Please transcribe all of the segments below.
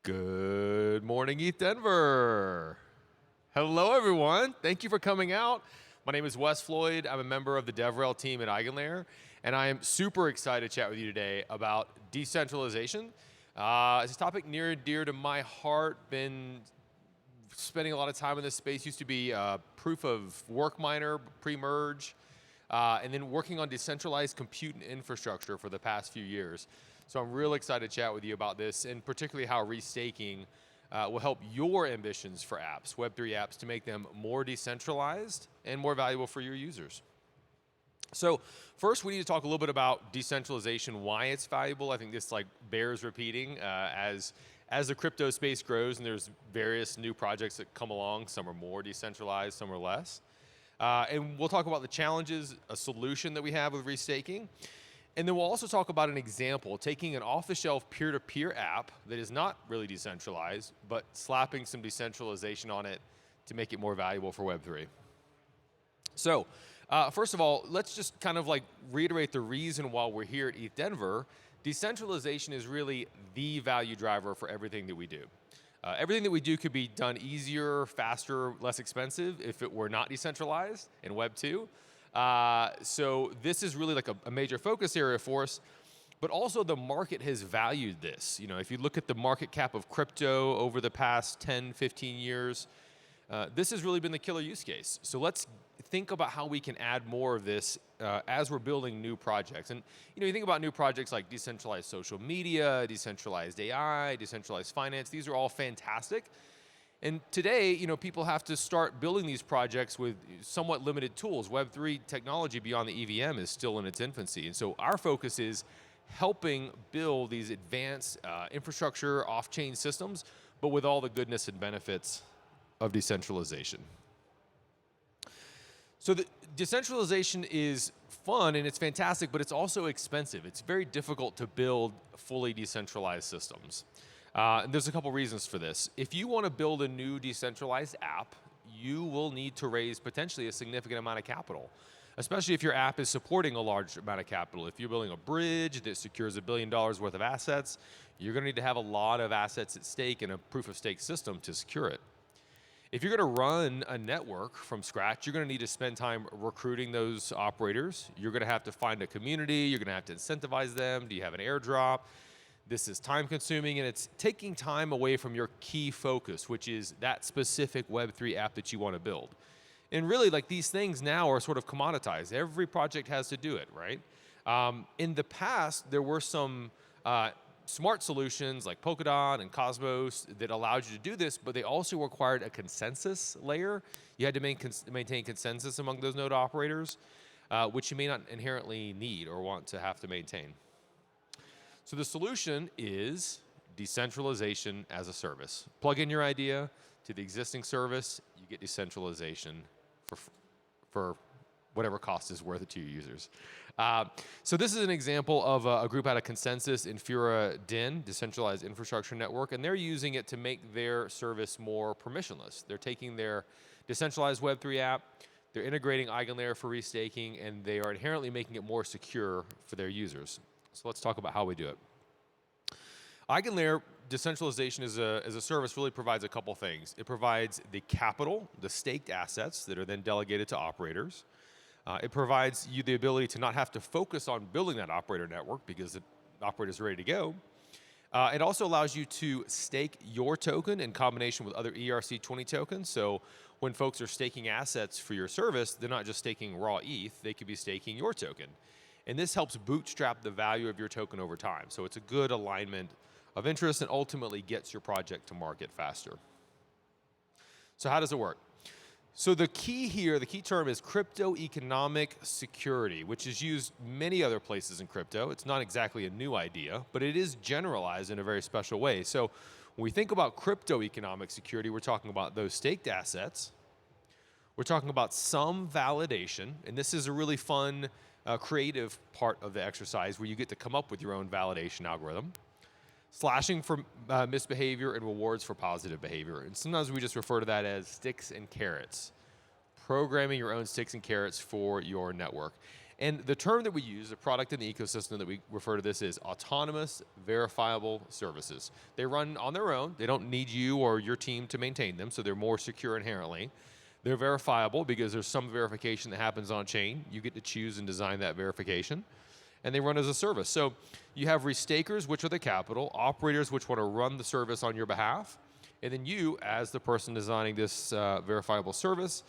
Good morning, ETHDenver. Hello, everyone. Thank you for coming out. My name is Floyd. I'm a member of the DevRel team at EigenLayer, and I am super excited to chat with you today about decentralization. It's a topic near and dear to my heart. Been spending a lot of time in this space. Used to be proof of work miner, pre-merge, and then working on decentralized compute and infrastructure for the past few years. So I'm real excited to chat with you about this, and particularly how restaking will help your ambitions for apps, Web3 apps, to make them more decentralized and more valuable for your users. So first, we need to talk a little bit about decentralization, why it's valuable. I think this bears repeating as the crypto space grows, and there's various new projects that come along. Some are more decentralized, some are less. And we'll talk about the challenges, a solution that we have with restaking. And then we'll also talk about an example, taking an off-the-shelf peer-to-peer app that is not really decentralized, but slapping some decentralization on it to make it more valuable for Web3. So first of all, let's just kind of reiterate the reason why we're here at ETHDenver. Decentralization is really the value driver for everything that we do. Everything that we do could be done easier, faster, less expensive if it were not decentralized in Web 2. So this is really a major focus area for us, but also the market has valued this. You know, if you look at the market cap of crypto over the past 10, 15 years, this has really been the killer use case. So let's think about how we can add more of this as we're building new projects. And you think about new projects like decentralized social media, decentralized AI, decentralized finance. These are all fantastic. And today, people have to start building these projects with somewhat limited tools. Web3 technology beyond the EVM is still in its infancy. And so our focus is helping build these advanced infrastructure off-chain systems, but with all the goodness and benefits of decentralization. So the decentralization is fun and it's fantastic, but it's also expensive. It's very difficult to build fully decentralized systems. There's a couple reasons for this. If you want to build a new decentralized app, you will need to raise potentially a significant amount of capital, especially if your app is supporting a large amount of capital. If you're building a bridge that secures $1 billion worth of assets, you're going to need to have a lot of assets at stake in a proof of stake system to secure it. If you're going to run a network from scratch, you're going to need to spend time recruiting those operators. You're going to have to find a community. You're going to have to incentivize them. Do you have an airdrop? This is time consuming, and it's taking time away from your key focus, which is that specific Web3 app that you want to build. And really, these things now are sort of commoditized. Every project has to do it, right? In the past, there were some smart solutions like Polkadot and Cosmos that allowed you to do this, but they also required a consensus layer. You had to maintain consensus among those node operators, which you may not inherently need or want to have to maintain. So the solution is decentralization as a service. Plug in your idea to the existing service, you get decentralization for whatever cost is worth it to your users. So this is an example of a group out of Consensus Infura DIN, Decentralized Infrastructure Network, and they're using it to make their service more permissionless. They're taking their decentralized Web3 app, they're integrating EigenLayer for restaking, and they are inherently making it more secure for their users. So let's talk about how we do it. EigenLayer decentralization as a service really provides a couple things. It provides the capital, the staked assets that are then delegated to operators. It provides you the ability to not have to focus on building that operator network because the operator's ready to go. It also allows you to stake your token in combination with other ERC20 tokens. So when folks are staking assets for your service, they're not just staking raw ETH, they could be staking your token. And this helps bootstrap the value of your token over time. So it's a good alignment of interest and ultimately gets your project to market faster. So how does it work? So the key here, the key term is crypto economic security, which is used many other places in crypto. It's not exactly a new idea, but it is generalized in a very special way. So when we think about crypto economic security, we're talking about those staked assets. We're talking about some validation, and this is a really fun creative part of the exercise where you get to come up with your own validation algorithm. Slashing for misbehavior and rewards for positive behavior. And sometimes we just refer to that as sticks and carrots. Programming your own sticks and carrots for your network. And the term that we use, the product in the ecosystem that we refer to this is autonomous verifiable services. They run on their own. They don't need you or your team to maintain them, so they're more secure inherently. They're verifiable because there's some verification that happens on chain. You get to choose and design that verification. And they run as a service. So you have restakers, which are the capital, operators, which want to run the service on your behalf, and then you, as the person designing this verifiable service.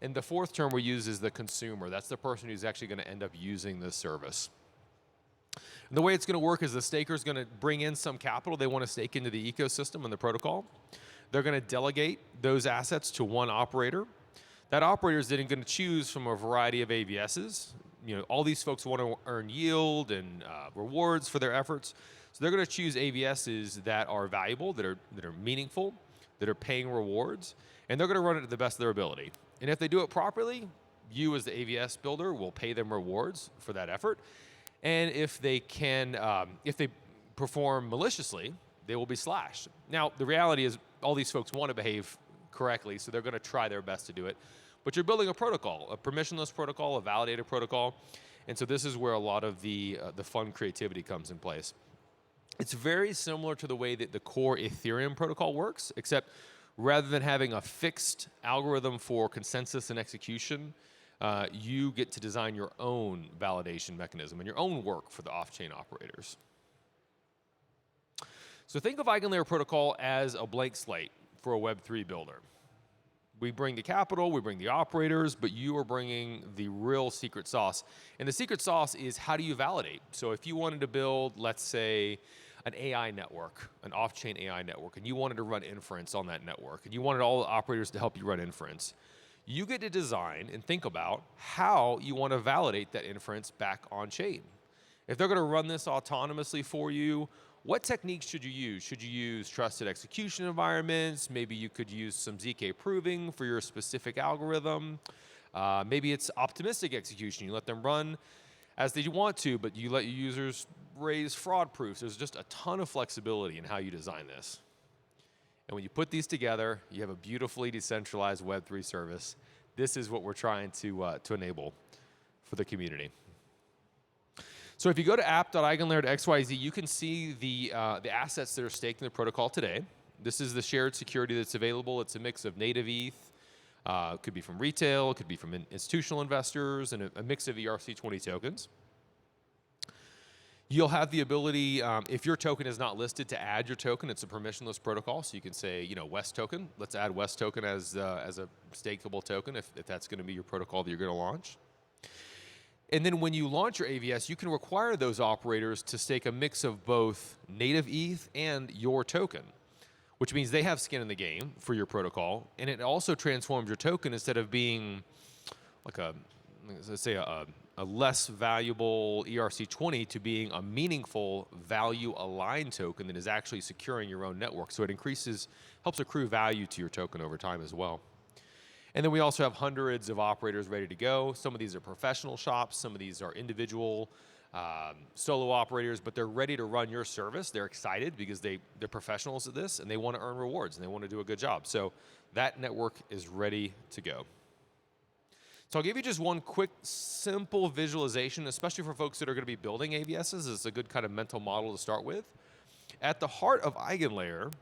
And the fourth term we use is the consumer. That's the person who's actually going to end up using this service. And the way it's going to work is the staker is going to bring in some capital they want to stake into the ecosystem and the protocol. They're going to delegate those assets to one operator. That operator is then going to choose from a variety of AVSs. You know, all these folks want to earn yield and rewards for their efforts. So they're going to choose AVSs that are valuable, that are meaningful, that are paying rewards, and they're going to run it to the best of their ability. And if they do it properly, you as the AVS builder will pay them rewards for that effort. And if they perform maliciously, they will be slashed. Now, the reality is all these folks want to behave correctly, so they're going to try their best to do it. But you're building a protocol, a permissionless protocol, a validated protocol. And so this is where a lot of the fun creativity comes in place. It's very similar to the way that the core Ethereum protocol works, except rather than having a fixed algorithm for consensus and execution, you get to design your own validation mechanism and your own work for the off-chain operators. So think of EigenLayer protocol as a blank slate for a Web3 builder. We bring the capital, we bring the operators, but you are bringing the real secret sauce. And the secret sauce is how do you validate? So if you wanted to build, let's say, an AI network, an off-chain AI network, and you wanted to run inference on that network, and you wanted all the operators to help you run inference, you get to design and think about how you want to validate that inference back on chain. If they're going to run this autonomously for you, what techniques should you use? Should you use trusted execution environments? Maybe you could use some ZK proving for your specific algorithm. Maybe it's optimistic execution. You let them run as they want to, but you let your users raise fraud proofs. There's just a ton of flexibility in how you design this. And when you put these together, you have a beautifully decentralized Web3 service. This is what we're trying to enable for the community. So if you go to app.eigenlayer.xyz, you can see the assets that are staked in the protocol today. This is the shared security that's available. It's a mix of native ETH. It could be from retail, it could be from institutional investors, and a mix of ERC20 tokens. You'll have the ability, if your token is not listed, to add your token. It's a permissionless protocol, so you can say, you know, West token. Let's add West token as a stakeable token if that's going to be your protocol that you're going to launch. And then when you launch your AVS, you can require those operators to stake a mix of both native ETH and your token, which means they have skin in the game for your protocol, and it also transforms your token instead of being like let's say a less valuable ERC20 to being a meaningful value-aligned token that is actually securing your own network. So it helps accrue value to your token over time as well. And then we also have hundreds of operators ready to go. Some of these are professional shops, some of these are individual solo operators, but they're ready to run your service. They're excited because they're professionals at this and they want to earn rewards and they want to do a good job. So that network is ready to go. So I'll give you just one quick, simple visualization, especially for folks that are going to be building AVSs. It's a good kind of mental model to start with. At the heart of EigenLayer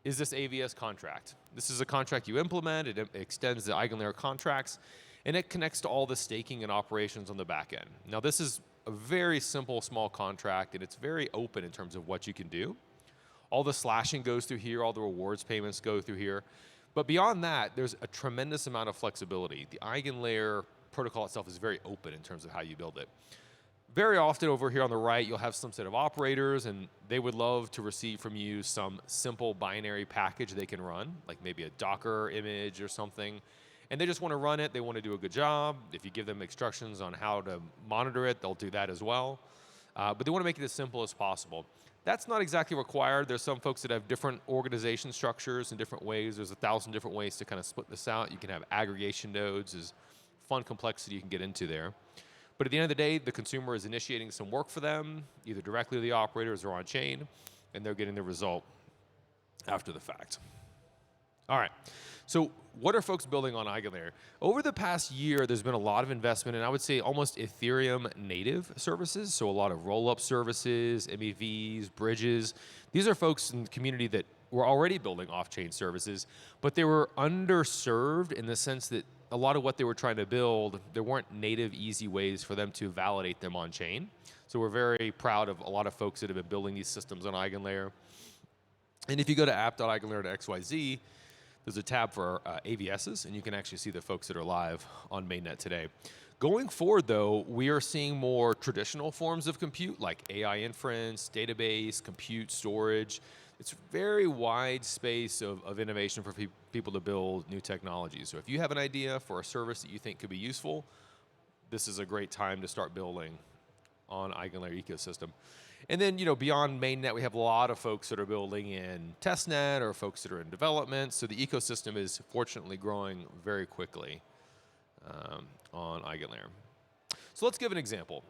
is this AVS contract. This is a contract you implement. It extends the EigenLayer contracts, and it connects to all the staking and operations on the back end. Now, this is a very simple, small contract, and it's very open in terms of what you can do. All the slashing goes through here. All the rewards payments go through here. But beyond that, there's a tremendous amount of flexibility. The EigenLayer protocol itself is very open in terms of how you build it. Very often over here on the right, you'll have some set of operators, and they would love to receive from you some simple binary package they can run, like maybe a Docker image or something. And they just want to run it. They want to do a good job. If you give them instructions on how to monitor it, they'll do that as well. But they want to make it as simple as possible. That's not exactly required. There's some folks that have different organization structures in different ways. There's 1,000 different ways to kind of split this out. You can have aggregation nodes. There's fun complexity you can get into there. But at the end of the day, the consumer is initiating some work for them, either directly to the operators or on chain, and they're getting the result after the fact. All right. So what are folks building on EigenLayer? Over the past year, there's been a lot of investment in, I would say, almost Ethereum native services. So a lot of roll-up services, MEVs, bridges. These are folks in the community that were already building off-chain services, but they were underserved in the sense that a lot of what they were trying to build, there weren't native, easy ways for them to validate them on-chain. So we're very proud of a lot of folks that have been building these systems on EigenLayer. And if you go to app.eigenlayer.xyz, there's a tab for AVSs, and you can actually see the folks that are live on mainnet today. Going forward, though, we are seeing more traditional forms of compute, like AI inference, database, compute, storage. It's a very wide space of innovation for people to build new technologies. So if you have an idea for a service that you think could be useful, this is a great time to start building on EigenLayer ecosystem. And then, beyond mainnet, we have a lot of folks that are building in testnet or folks that are in development. So the ecosystem is fortunately growing very quickly on EigenLayer. So let's give an example.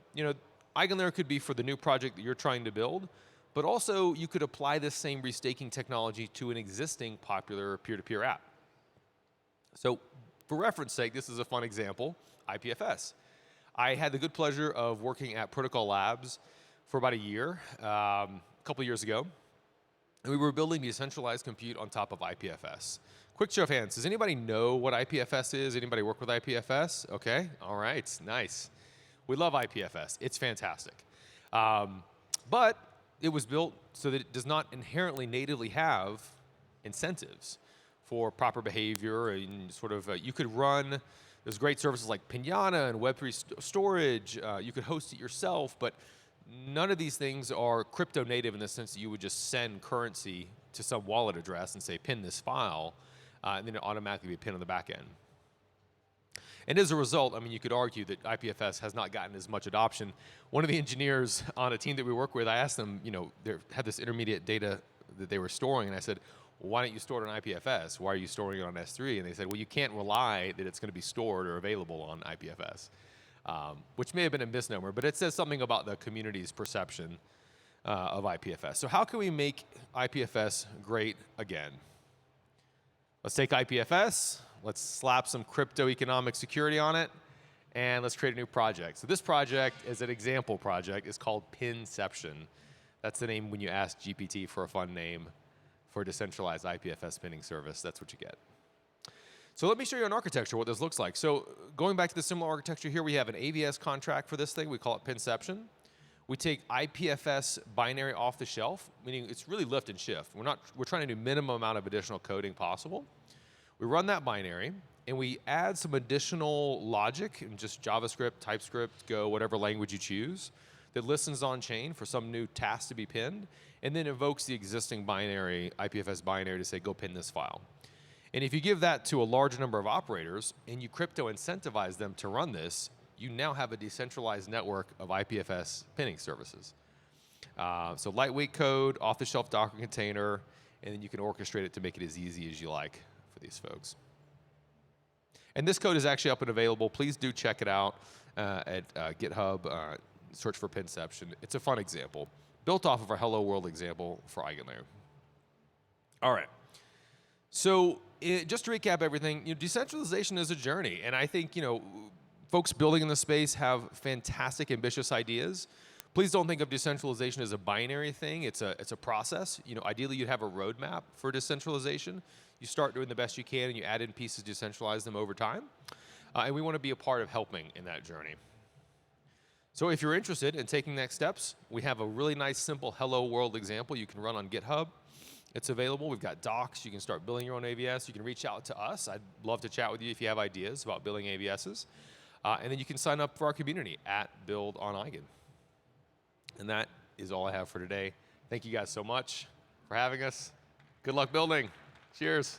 EigenLayer could be for the new project that you're trying to build, but also you could apply this same restaking technology to an existing popular peer-to-peer app. So for reference sake, this is a fun example, IPFS. I had the good pleasure of working at Protocol Labs for about a year, a couple years ago, and we were building decentralized compute on top of IPFS. Quick show of hands, does anybody know what IPFS is? Anybody work with IPFS? Okay, all right, nice. We love IPFS, it's fantastic. But it was built so that it does not inherently natively have incentives for proper behavior and sort of, you could run, there's great services like Pinata and Web3 storage, you could host it yourself, but none of these things are crypto native in the sense that you would just send currency to some wallet address and say, pin this file, and then it automatically be pinned on the back end. And as a result, you could argue that IPFS has not gotten as much adoption. One of the engineers on a team that we work with, I asked them, they had this intermediate data that they were storing, and I said, why don't you store it on IPFS? Why are you storing it on S3? And they said, well, you can't rely that it's going to be stored or available on IPFS. Which may have been a misnomer, but it says something about the community's perception of IPFS. So how can we make IPFS great again? Let's take IPFS, let's slap some crypto economic security on it, and let's create a new project. So this project is an example project. It's called Pinception. That's the name when you ask GPT for a fun name for a decentralized IPFS pinning service. That's what you get. So let me show you an architecture, what this looks like. So going back to the similar architecture here, we have an AVS contract for this thing. We call it Pinception. We take IPFS binary off the shelf, meaning it's really lift and shift. We're trying to do minimum amount of additional coding possible. We run that binary, and we add some additional logic in just JavaScript, TypeScript, Go, whatever language you choose, that listens on chain for some new task to be pinned, and then invokes the existing binary, IPFS binary, to say, go pin this file. And if you give that to a large number of operators and you crypto incentivize them to run this, you now have a decentralized network of IPFS pinning services. So lightweight code, off-the-shelf Docker container, and then you can orchestrate it to make it as easy as you like for these folks. And this code is actually up and available. Please do check it out at GitHub. Search for Pinception. It's a fun example, built off of our Hello World example for EigenLayer. All right. So just to recap everything, decentralization is a journey, and I think folks building in the space have fantastic, ambitious ideas. Please don't think of decentralization as a binary thing. It's a process. Ideally, you'd have a roadmap for decentralization. You start doing the best you can, and you add in pieces, decentralize them over time. And we want to be a part of helping in that journey. So if you're interested in taking next steps, we have a really nice, simple Hello World example you can run on GitHub. It's available. We've got docs. You can start building your own AVS. You can reach out to us. I'd love to chat with you if you have ideas about building AVSs. And then you can sign up for our community at Build on Eigen. And that is all I have for today. Thank you guys so much for having us. Good luck building. Cheers.